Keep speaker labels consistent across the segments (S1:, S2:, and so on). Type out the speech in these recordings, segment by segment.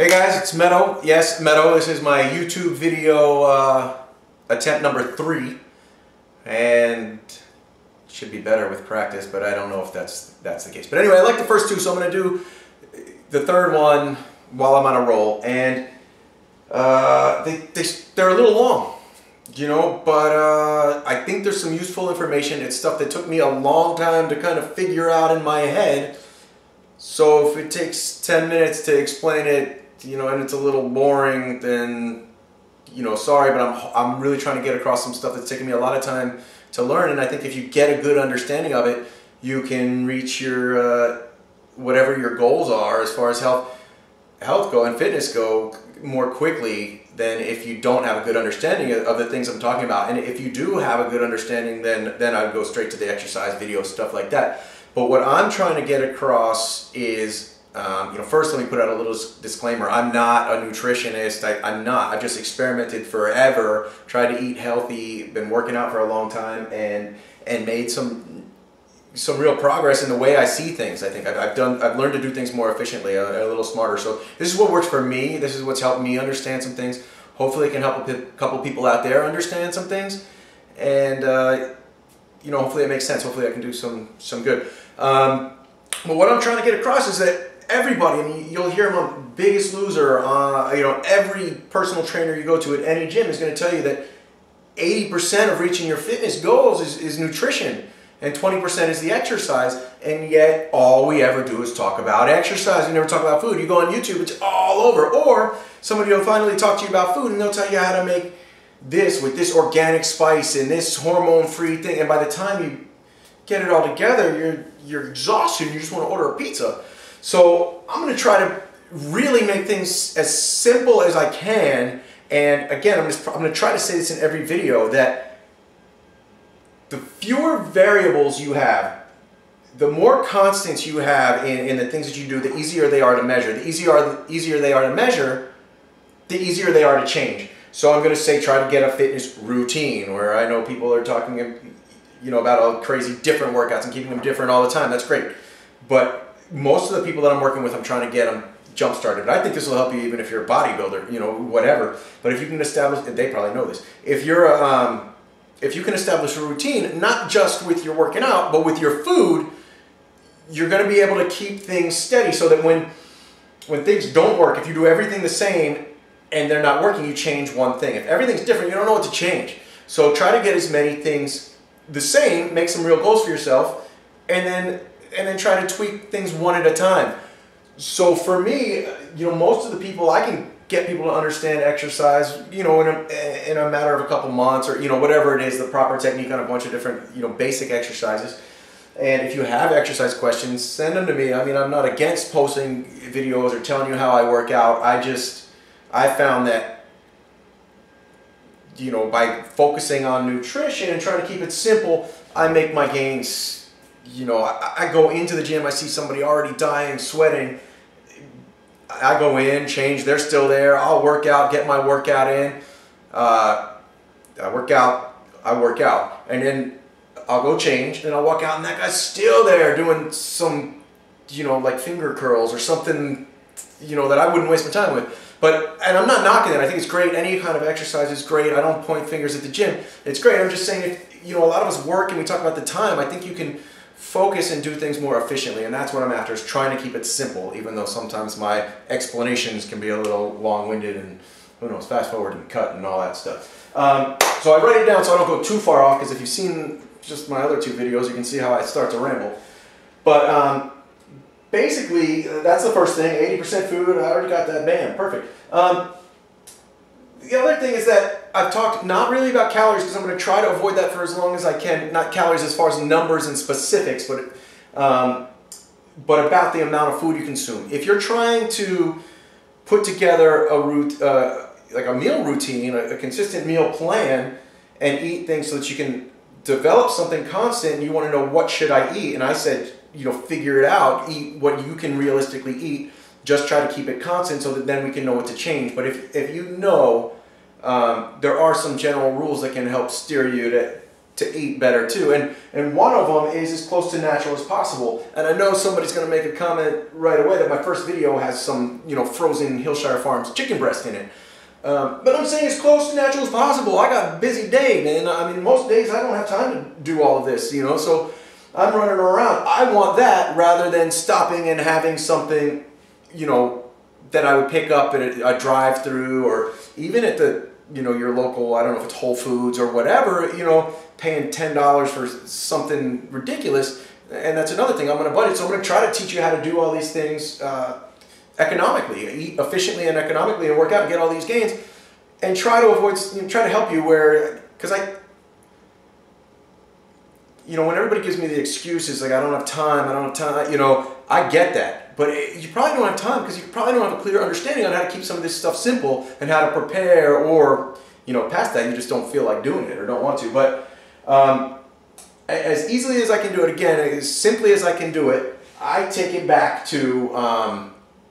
S1: Hey guys, it's Meadow. Yes, Meadow. This is my YouTube video attempt number 3, and should be better with practice, but I don't know if that's the case. But anyway, I like the first 2, so I'm going to do the third one while I'm on a roll, and they're a little long, you know, but I think there's some useful information. It's stuff that took me a long time to kind of figure out in my head. So if it takes 10 minutes to explain it, you know, and it's a little boring, then, you know, sorry, but I'm really trying to get across some stuff that's taken me a lot of time to learn. And I think if you get a good understanding of it, you can reach your whatever your goals are as far as health go and fitness go more quickly than if you don't have a good understanding of the things I'm talking about. And if you do have a good understanding, then I'd go straight to the exercise video, stuff like that. But what I'm trying to get across is, you know, first let me put out a little disclaimer. I'm not a nutritionist. I'm not. I've just experimented forever, tried to eat healthy, been working out for a long time, and made some real progress in the way I see things. I think I've learned to do things more efficiently, a little smarter. So this is what works for me. This is what's helped me understand some things. Hopefully it can help a couple people out there understand some things, and you know, hopefully it makes sense. Hopefully I can do some good. But what I'm trying to get across is that everybody, I mean, you'll hear him on Biggest Loser, you know, every personal trainer you go to at any gym is going to tell you that 80% of reaching your fitness goals is nutrition, and 20% is the exercise, and yet all we ever do is talk about exercise. We never talk about food. You go on YouTube, it's all over. Or somebody will finally talk to you about food, and they'll tell you how to make this with this organic spice and this hormone-free thing, and by the time you get it all together, you're exhausted and you just want to order a pizza. So I'm going to try to really make things as simple as I can. And again, I'm going to try to say this in every video, that the fewer variables you have, the more constants you have in the things that you do, the easier they are to measure. The easier they are to measure, the easier they are to change. So I'm going to say try to get a fitness routine, where I know people are talking, you know, about all crazy different workouts and keeping them different all the time. That's great. But most of the people that I'm working with, I'm trying to get them jump started. I think this will help you even if you're a bodybuilder, you know, whatever. But if you can establish, and they probably know this, if you can establish a routine, not just with your working out, but with your food, you're going to be able to keep things steady, so that when things don't work, if you do everything the same and they're not working, you change one thing. If everything's different, you don't know what to change. So try to get as many things the same, make some real goals for yourself, and then try to tweak things one at a time. So for me, you know, most of the people, I can get people to understand exercise, you know, in a matter of a couple months, or, you know, whatever it is, the proper technique on a bunch of different, you know, basic exercises. And if you have exercise questions, send them to me. I mean, I'm not against posting videos or telling you how I work out. I found that, you know, by focusing on nutrition and trying to keep it simple, I make my gains. You know, I go into the gym, I see somebody already dying, sweating. I go in, change, they're still there. I'll work out, get my workout in. I work out, and then I'll go change, and I'll walk out, and that guy's still there doing some, you know, like finger curls or something, you know, that I wouldn't waste my time with. And I'm not knocking it. I think it's great. Any kind of exercise is great. I don't point fingers at the gym. It's great. I'm just saying, if, you know, a lot of us work and we talk about the time, I think you can focus and do things more efficiently, and that's what I'm after, is trying to keep it simple, even though sometimes my explanations can be a little long-winded and, who knows, fast forward and cut and all that stuff. So I write it down so I don't go too far off, because if you've seen just my other 2 videos, you can see how I start to ramble. But basically, that's the first thing. 80% food, I already got that, bam, perfect. The other thing is that I've talked not really about calories, because I'm going to try to avoid that for as long as I can. Not calories as far as numbers and specifics, but about the amount of food you consume. If you're trying to put together like a meal routine, a consistent meal plan, and eat things so that you can develop something constant, and you want to know, what should I eat? And I said, you know, figure it out. Eat what you can realistically eat. Just try to keep it constant, so that then we can know what to change. But if you know, there are some general rules that can help steer you to eat better too. And one of them is as close to natural as possible. And I know somebody's going to make a comment right away that my first video has some, you know, frozen Hillshire Farms chicken breast in it. But I'm saying as close to natural as possible. I got a busy day, man. I mean, most days I don't have time to do all of this, you know, so I'm running around. I want that rather than stopping and having something, you know, that I would pick up at a drive-through, or even at the, you know, your local, I don't know if it's Whole Foods or whatever, you know, paying $10 for something ridiculous. And that's another thing. I'm on a budget, so I'm going to try to teach you how to do all these things economically, eat efficiently and economically, and work out and get all these gains, and try to avoid, you know, try to help you where, because you know, when everybody gives me the excuses like I don't have time, you know, I get that. But you probably don't have time because you probably don't have a clear understanding on how to keep some of this stuff simple and how to prepare, or, you know, past that you just don't feel like doing it or don't want to. But as easily as I can do it, again, as simply as I can do it, I take it back to,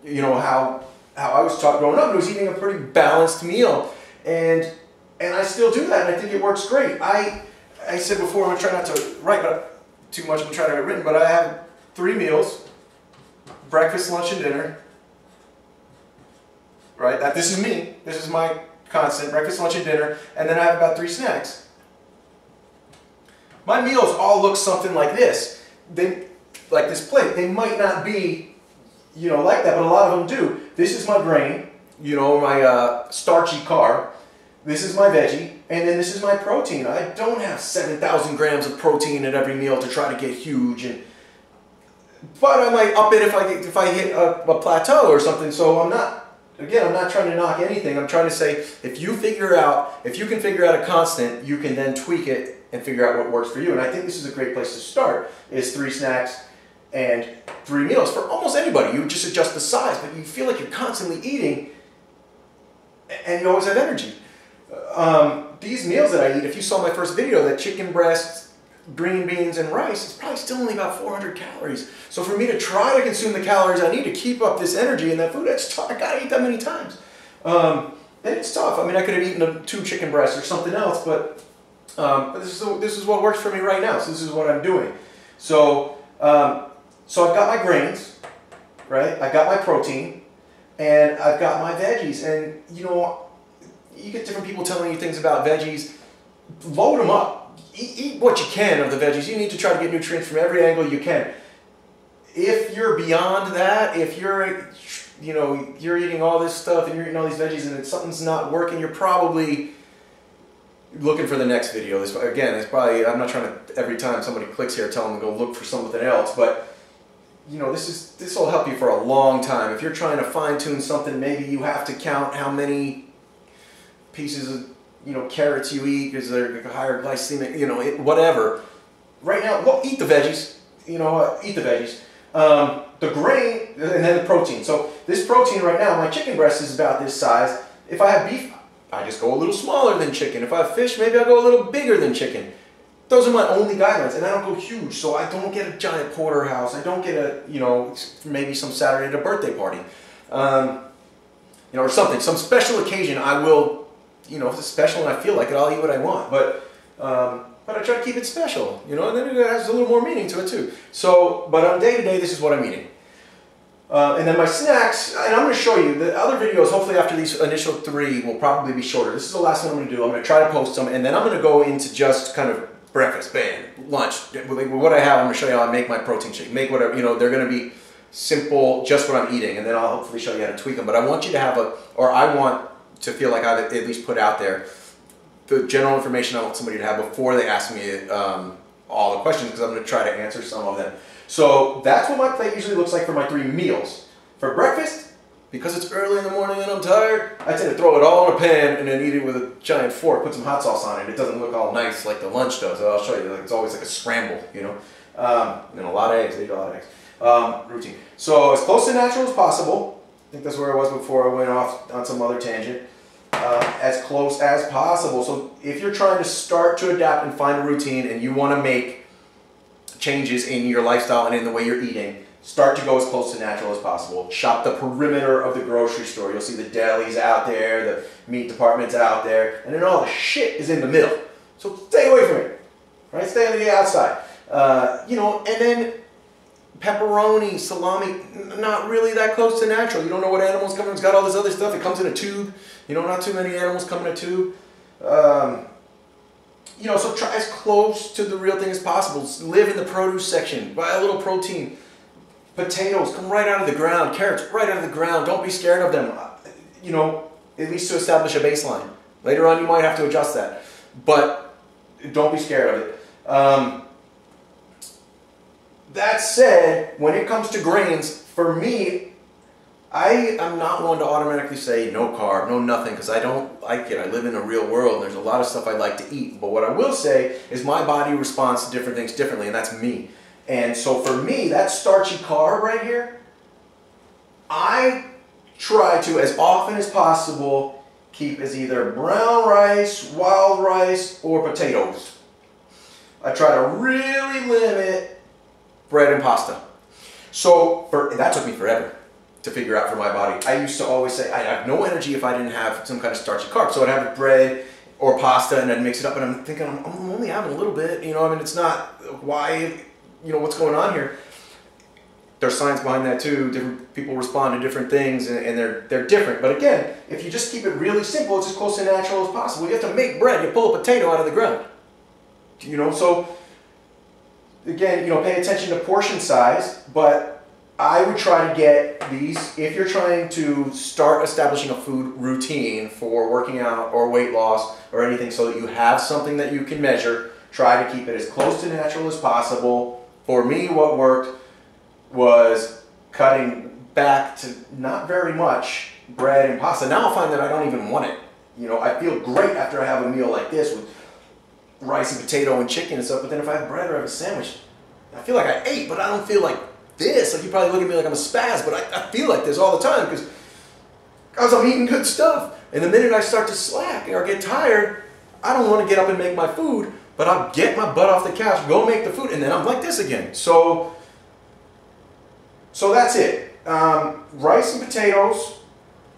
S1: you know, how I was taught growing up. It was eating a pretty balanced meal, and I still do that, and I think it works great. I said before, I'm going to try not to write too much, I'm trying to get written, but I have 3 meals. Breakfast, lunch, and dinner, right? This is me. This is my constant, breakfast, lunch, and dinner, and then I have about 3 snacks. My meals all look something like this. Like this plate. They might not be, you know, like that, but a lot of them do. This is my grain, you know, my starchy carb. This is my veggie, and then this is my protein. I don't have 7,000 grams of protein at every meal to try to get huge, but I might up it if I hit a plateau or something. So I'm not trying to knock anything. I'm trying to say, if you can figure out a constant, you can then tweak it and figure out what works for you. And I think this is a great place to start, is 3 snacks and 3 meals for almost anybody. You just adjust the size, but you feel like you're constantly eating and you always have energy. These meals that I eat, if you saw my first video, that chicken breast, green beans, and rice, it's probably still only about 400 calories. So for me to try to consume the calories I need to keep up this energy in that food, that's tough. I gotta eat that many times. And it's tough. I mean, I could have eaten 2 chicken breasts or something else, but this is what works for me right now. So this is what I'm doing. So so I've got my grains, right? I've got my protein, and I've got my veggies. And you know, you get different people telling you things about veggies. Load them up. Eat what you can of the veggies. You need to try to get nutrients from every angle you can. If you're beyond that, if you're, you know, you're eating all this stuff and you're eating all these veggies and something's not working, you're probably looking for the next video. This, again, it's probably, I'm not trying to, every time somebody clicks here, tell them to go look for something else, but you know, this will help you for a long time. If you're trying to fine-tune something, maybe you have to count how many pieces of, you know, carrots you eat, is there a higher glycemic, you know, whatever. Right now, well, eat the veggies, you know, eat the veggies. The grain, and then the protein. So this protein right now, my chicken breast is about this size. If I have beef, I just go a little smaller than chicken. If I have fish, maybe I'll go a little bigger than chicken. Those are my only guidelines, and I don't go huge, so I don't get a giant porterhouse. I don't get a, you know, maybe some Saturday at a birthday party. You know, or something, some special occasion I will, you know, if it's special and I feel like it, I'll eat what I want. But I try to keep it special, you know, and then it has a little more meaning to it too. So, but on day to day, this is what I'm eating. And then my snacks, and I'm going to show you, the other videos, hopefully after these initial 3, will probably be shorter. This is the last one I'm going to do. I'm going to try to post them, and then I'm going to go into just kind of breakfast, bam, lunch. What I have, I'm going to show you how I make my protein shake. Make whatever, you know, they're going to be simple, just what I'm eating, and then I'll hopefully show you how to tweak them. But I want you to have I want to feel like I've at least put out there the general information I want somebody to have before they ask me all the questions, because I'm going to try to answer some of them. So that's what my plate usually looks like for my 3 meals. For breakfast, because it's early in the morning and I'm tired, I tend to throw it all in a pan and then eat it with a giant fork, put some hot sauce on it. It doesn't look all nice like the lunch does. I'll show you, like, it's always like a scramble, you know. And a lot of eggs, they eat a lot of eggs. Routine. So as close to natural as possible. I think that's where I was before I went off on some other tangent. As close as possible. So if you're trying to start to adapt and find a routine and you want to make changes in your lifestyle and in the way you're eating, start to go as close to natural as possible. Shop the perimeter of the grocery store. You'll see the delis out there, the meat department's out there, and then all the shit is in the middle. So stay away from it. right? Stay on the outside. You know, and then pepperoni, salami, not really that close to natural. You don't know what animal's coming. It's got all this other stuff. It comes in a tube. You know, not too many animals come in a tube. You know, so try as close to the real thing as possible. Live in the produce section. Buy a little protein. Potatoes come right out of the ground. Carrots right out of the ground. Don't be scared of them. You know, at least to establish a baseline. Later on, you might have to adjust that, but don't be scared of it. That said, when it comes to grains, for me, I am not one to automatically say no carb, no nothing, because I don't like it. I live in a real world, and there's a lot of stuff I'd like to eat. But what I will say is my body responds to different things differently, and that's me. And so for me, that starchy carb right here, I try to, as often as possible, keep as either brown rice, wild rice, or potatoes. I try to really limit bread and pasta. So that took me forever to figure out for my body. I used to always say I have no energy if I didn't have some kind of starchy carb. So I'd have bread or pasta and I'd mix it up, and I'm thinking I'm only having a little bit. You know, I mean, it's not why. You know, what's going on here? There's science behind that too. Different people respond to different things, and they're different. But again, if you just keep it really simple, it's as close to natural as possible. You have to make bread. You pull a potato out of the ground. You know, so again, you know, pay attention to portion size, but I would try to get these, if you're trying to start establishing a food routine for working out or weight loss or anything, so that you have something that you can measure, try to keep it as close to natural as possible. For me, what worked was cutting back to not very much bread and pasta. Now I find that I don't even want it. You know, I feel great after I have a meal like this with rice and potato and chicken and stuff, but then if I have bread or I have a sandwich, I feel like I ate, but I don't feel like this. Like, you probably look at me like I'm a spaz, but I feel like this all the time because I'm eating good stuff. And the minute I start to slack or get tired, I don't want to get up and make my food, but I'll get my butt off the couch, go make the food, and then I'm like this again. So that's it. Rice and potatoes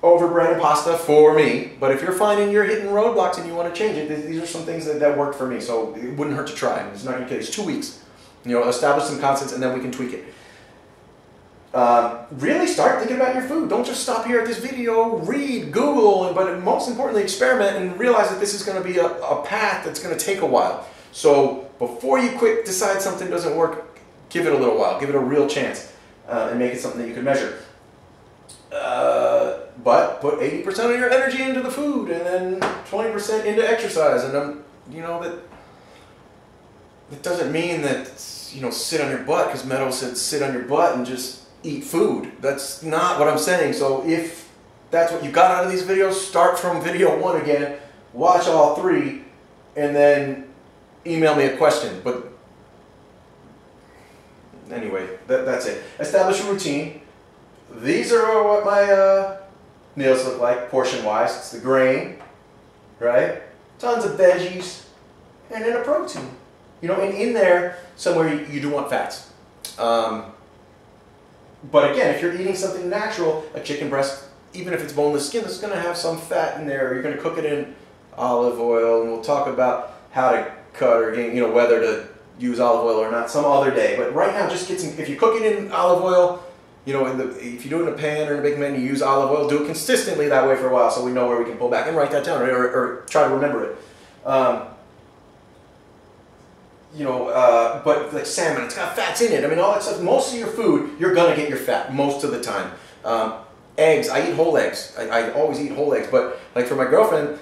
S1: over bread and pasta for me. But if you're finding you're hitting roadblocks and you want to change it, these are some things that work for me. So it wouldn't hurt to try. It's not going to kill you. It's 2 weeks. You know, establish some constants, and then we can tweak it. Really start thinking about your food. Don't just stop here at this video. Read, Google, but most importantly, experiment and realize that this is going to be a path that's going to take a while. So before you decide something doesn't work, give it a little while. Give it a real chance, and make it something that you can measure. But put 80% of your energy into the food, and then 20% into exercise. And you know, that doesn't mean that, you know, sit on your butt, because Meadow said sit on your butt and just eat food. That's not what I'm saying. So if that's what you got out of these videos, start from video 1 again, watch all 3, and then email me a question. But anyway, that's it. Establish a routine. These are what my meals look like, portion-wise. It's the grain, right? Tons of veggies, and then a protein. You know, and in there, somewhere you do want fats. But again, if you're eating something natural, a chicken breast, even if it's boneless skin, it's going to have some fat in there. You're going to cook it in olive oil, and we'll talk about how to cut, or, you know, whether to use olive oil or not some other day. But right now, just get some. If you cook it in olive oil, you know, if you do it in a pan or in a big pan, you use olive oil. Do it consistently that way for a while, so we know where we can pull back, and write that down, or try to remember it. You know, but like salmon, it's got fats in it. I mean, all that stuff. Most of your food, you're gonna get your fat most of the time. Eggs, I eat whole eggs. I always eat whole eggs. But like for my girlfriend,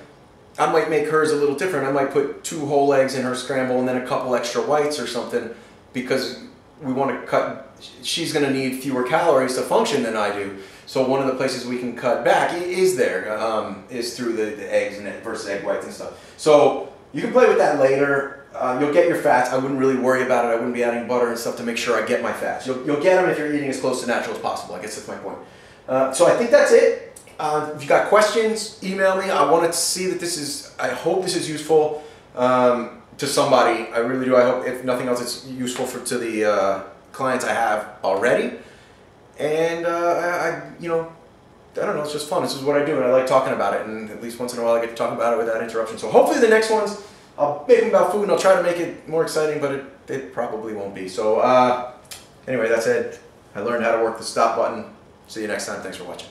S1: I might make hers a little different. I might put 2 whole eggs in her scramble and then a couple extra whites or something, because we want to cut. She's gonna need fewer calories to function than I do. So one of the places we can cut back is through the eggs and versus egg whites and stuff. So you can play with that later. You'll get your fats. I wouldn't really worry about it. I wouldn't be adding butter and stuff to make sure I get my fats. You'll get them if you're eating as close to natural as possible. I guess that's my point. So I think that's it. If you got questions, email me. I want to see that I hope this is useful to somebody. I really do. I hope, if nothing else, it's useful to the clients I have already. And you know, I don't know, it's just fun. This is what I do, and I like talking about it, and at least once in a while I get to talk about it without interruption. So hopefully the next ones I'll make them about food and I'll try to make it more exciting, but it probably won't be. So anyway, that's it. I learned how to work the stop button. See you next time. Thanks for watching.